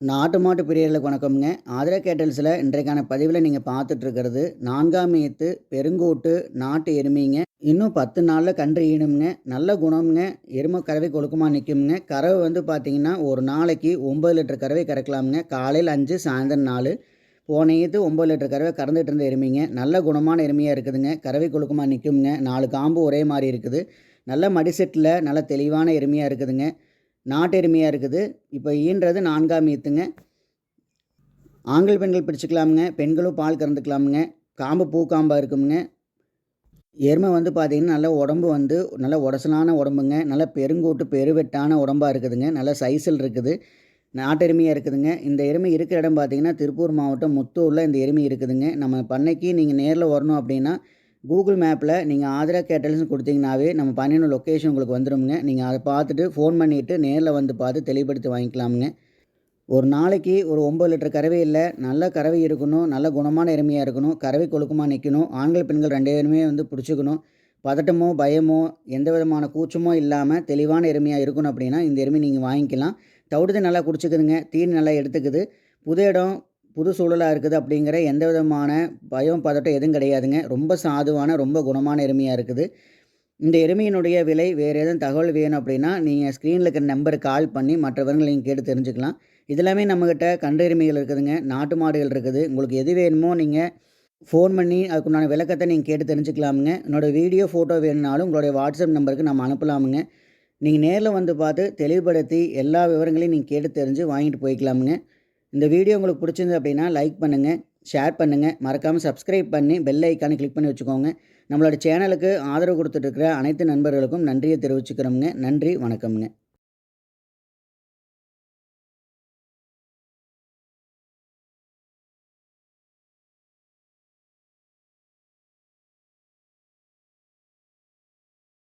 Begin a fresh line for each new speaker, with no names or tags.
நாட்டு மாட்டு பிரியர்களுக்கு வணக்கம்ங்க. ஆதிரா கேட்டல்ஸில் இன்றைக்கான பதிவில் நீங்கள் பார்த்துட்ருக்கிறது 4ஆம் ஈத்து பெருங்கூட்டு நாட்டு எருமைங்க. இன்னும் 10 நாளில் கன்று ஈனும்ங்க. நல்ல குணம்ங்க. எருமை கறவை கொழுக்கமாக நிற்கும்ங்க. கறவை வந்து பார்த்தீங்கன்னா ஒரு நாளைக்கு 9 லிட்டர் கறவை கறக்கலாமுங்க. காலையில் 5 சாயந்தரம் 4. போன ஈத்து 9 லிட்டர் கறவை கறந்துட்டு இருந்த எருமைங்க. நல்ல குணமான எருமையாக இருக்குதுங்க. கறவை கொழுக்கமாக நிற்கும்ங்க. 4 காம்பு ஒரே மாதிரி இருக்குது. நல்ல மடிசெட்டில் நல்ல தெளிவான எருமையாக இருக்குதுங்க. நாட்டு எருமையாக இருக்குது. இப்போ ஈன்றது 4ஆம் ஈத்துங்க. ஆண்கள் பெண்கள் பிரிச்சுக்கலாமுங்க. பெண்களும் பால் கறந்துக்கலாமுங்க. காம்பு பூக்காம்பாக இருக்குமுங்க. எருமை வந்து பார்த்திங்கன்னா நல்ல உடம்பு வந்து நல்ல உடசலான உடம்புங்க. நல்ல பெருங்கூட்டு பெருவெட்டான உடம்பாக இருக்குதுங்க. நல்ல சைஸில் இருக்குது. நாட்டு எருமையாக இருக்குதுங்க. இந்த எருமை இருக்கிற இடம் பார்த்திங்கன்னா திருப்பூர் மாவட்டம் முத்தூரில் இந்த எருமை இருக்குதுங்க. நம்ம பண்ணைக்கு நீங்கள் நேரில் வரணும் அப்படின்னா கூகுள் மேப்பில் நீங்கள் ஆதிரா கேட்டல்ஸ்னு கொடுத்தீங்கன்னாவே நம்ம பண்ணின லொக்கேஷன் உங்களுக்கு வந்துடுங்க. நீங்கள் அதை பார்த்துட்டு ஃபோன் பண்ணிவிட்டு நேரில் வந்து பார்த்து தெளிவுபடுத்தி வாங்கிக்கலாமுங்க. ஒரு நாளைக்கு ஒரு 9 லிட்டர் கறவை இல்லை, நல்ல கறவை இருக்கணும், நல்ல குணமான எருமையாக இருக்கணும், கறவை கொழுக்கமாக நிற்கணும், ஆண்கள் பெண்கள் 2 பேருமே வந்து பிடிச்சிக்கணும், பதட்டமோ பயமோ எந்த விதமான கூச்சமோ இல்லாமல் தெளிவான எருமையாக இருக்கணும் அப்படின்னா இந்த எருமை நீங்கள் வாங்கிக்கலாம். தவிடுது நல்லா குடிச்சிக்குதுங்க, தீனி நல்லா எடுத்துக்குது, புது இடம் புது சூழலாக இருக்குது அப்படிங்கிற எந்த விதமான பயம் பதட்டம் எதுவும் கிடையாதுங்க. ரொம்ப சாதுவான ரொம்ப குணமான எருமையாக இருக்குது. இந்த எருமையினுடைய விலை வேறு எதுவும் தகவல் வேணும் அப்படின்னா நீங்கள் ஸ்க்ரீனில் இருக்கிற நம்பருக்கு கால் பண்ணி மற்றவர்கள் நீங்கள் கேட்டு தெரிஞ்சுக்கலாம். இதெல்லாமே நம்மக்கிட்ட கன்று எருமைகள் இருக்குதுங்க, நாட்டு மாடுகள் இருக்குது. உங்களுக்கு எது வேணுமோ நீங்கள் ஃபோன் பண்ணி அதுக்குண்டான விளக்கத்தை நீங்கள் கேட்டு தெரிஞ்சுக்கலாமுங்க. என்னோடய வீடியோ ஃபோட்டோ வேணுனாலும் உங்களுடைய வாட்ஸ்அப் நம்பருக்கு நம்ம அனுப்பலாமுங்க. நீங்கள் நேரில் வந்து பார்த்து தெளிவுபடுத்தி எல்லா விவரங்களையும் நீங்கள் கேட்டு தெரிஞ்சு வாங்கிட்டு போய்க்கலாமுங்க. இந்த வீடியோ உங்களுக்கு பிடிச்சிருந்து அப்படின்னா லைக் பண்ணுங்கள், ஷேர் பண்ணுங்கள், மறக்காமல் சப்ஸ்கிரைப் பண்ணி பெல் ஐக்கானை கிளிக் பண்ணி வச்சுக்கோங்க. நம்மளோட சேனலுக்கு ஆதரவு கொடுத்துட்ருக்கிற அனைத்து நண்பர்களுக்கும் நன்றியை தெரிவிச்சுக்கிறோமுங்க. நன்றி, வணக்கம்ங்க.